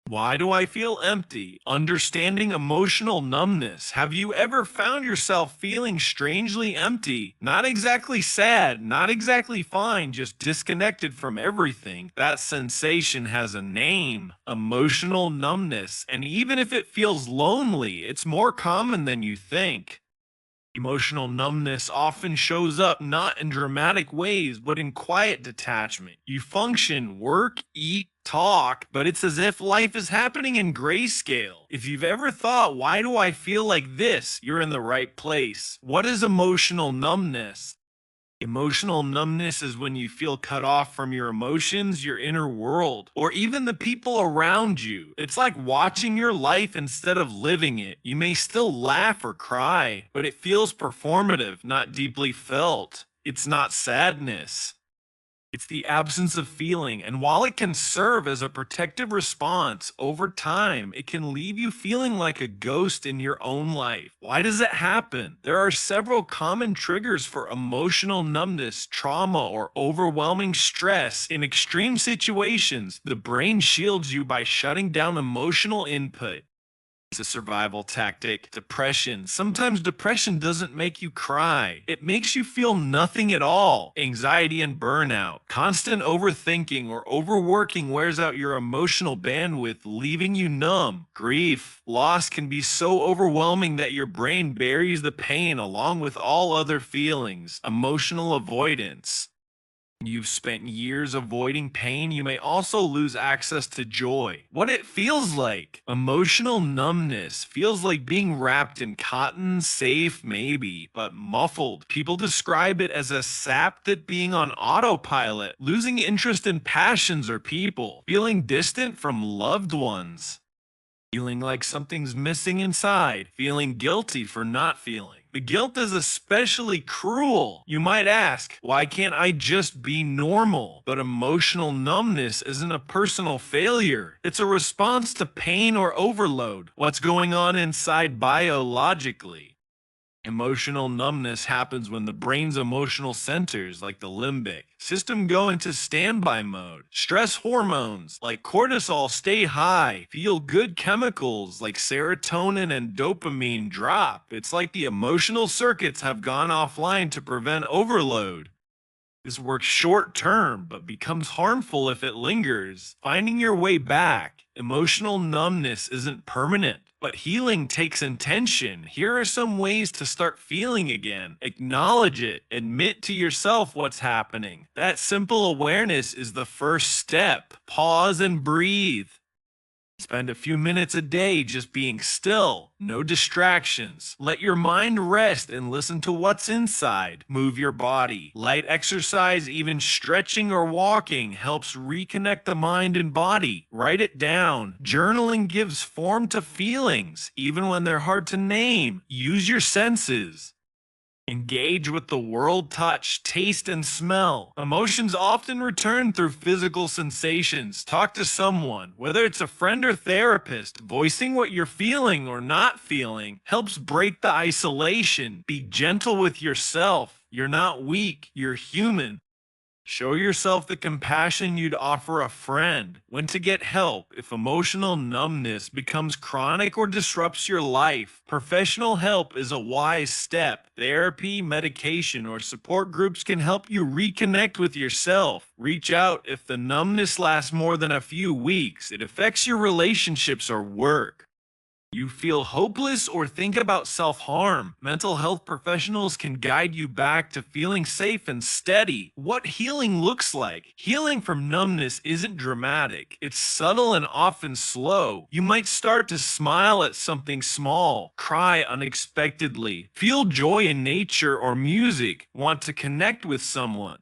Why do I feel empty? Understanding emotional numbness. Have you ever found yourself feeling strangely empty? Not exactly sad, not exactly fine, just disconnected from everything. That sensation has a name: emotional numbness. And even if it feels lonely, it's more common than you think. Emotional numbness often shows up not in dramatic ways, but in quiet detachment. You function, work, eat, talk, but it's as if life is happening in grayscale. If you've ever thought, why do I feel like this? You're in the right place. What is emotional numbness? Emotional numbness is when you feel cut off from your emotions, your inner world, or even the people around you. It's like watching your life instead of living it. You may still laugh or cry, but it feels performative, not deeply felt. It's not sadness. It's the absence of feeling, and while it can serve as a protective response, over time, it can leave you feeling like a ghost in your own life. Why does it happen? There are several common triggers for emotional numbness: trauma or overwhelming stress. In extreme situations, the brain shields you by shutting down emotional input. It's a survival tactic. Depression. Sometimes depression doesn't make you cry. It makes you feel nothing at all. Anxiety and burnout. Constant overthinking or overworking wears out your emotional bandwidth, leaving you numb. Grief. Loss can be so overwhelming that your brain buries the pain along with all other feelings. Emotional avoidance. You've spent years avoiding pain, you may also lose access to joy. What it feels like. Emotional numbness feels like being wrapped in cotton, safe maybe, but muffled. People describe it as a sapped at being on autopilot, losing interest in passions or people, feeling distant from loved ones. Feeling like something's missing inside, feeling guilty for not feeling. The guilt is especially cruel. You might ask, why can't I just be normal? But emotional numbness isn't a personal failure. It's a response to pain or overload. What's going on inside biologically? Emotional numbness happens when the brain's emotional centers, like the limbic system, go into standby mode. Stress hormones, like cortisol, stay high. Feel good chemicals, like serotonin and dopamine, drop. It's like the emotional circuits have gone offline to prevent overload. This works short term, but becomes harmful if it lingers. Finding your way back. Emotional numbness isn't permanent, but healing takes intention. Here are some ways to start feeling again. Acknowledge it. Admit to yourself what's happening. That simple awareness is the first step. Pause and breathe. Spend a few minutes a day just being still, no distractions. Let your mind rest and listen to what's inside. Move your body. Light exercise, even stretching or walking, helps reconnect the mind and body. Write it down. Journaling gives form to feelings, even when they're hard to name. Use your senses. Engage with the world: touch, taste, and smell. Emotions often return through physical sensations. Talk to someone, whether it's a friend or therapist. Voicing what you're feeling or not feeling helps break the isolation. Be gentle with yourself. You're not weak, you're human. Show yourself the compassion you'd offer a friend. When to get help if emotional numbness becomes chronic or disrupts your life. Professional help is a wise step. Therapy, medication, or support groups can help you reconnect with yourself. Reach out if the numbness lasts more than a few weeks. It affects your relationships or work. You feel hopeless or think about self-harm. Mental health professionals can guide you back to feeling safe and steady. What healing looks like. Healing from numbness isn't dramatic. It's subtle and often slow. You might start to smile at something small, cry unexpectedly, feel joy in nature or music, want to connect with someone.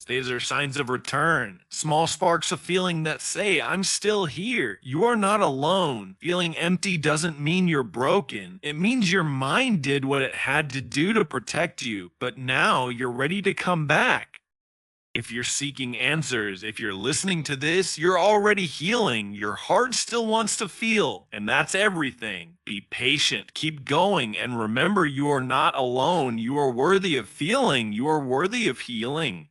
These are signs of return, small sparks of feeling that say, I'm still here. You are not alone. Feeling empty doesn't mean you're broken. It means your mind did what it had to do to protect you, but now you're ready to come back. If you're seeking answers, if you're listening to this, you're already healing. Your heart still wants to feel, and that's everything. Be patient, keep going, and remember, you are not alone. You are worthy of feeling. You are worthy of healing.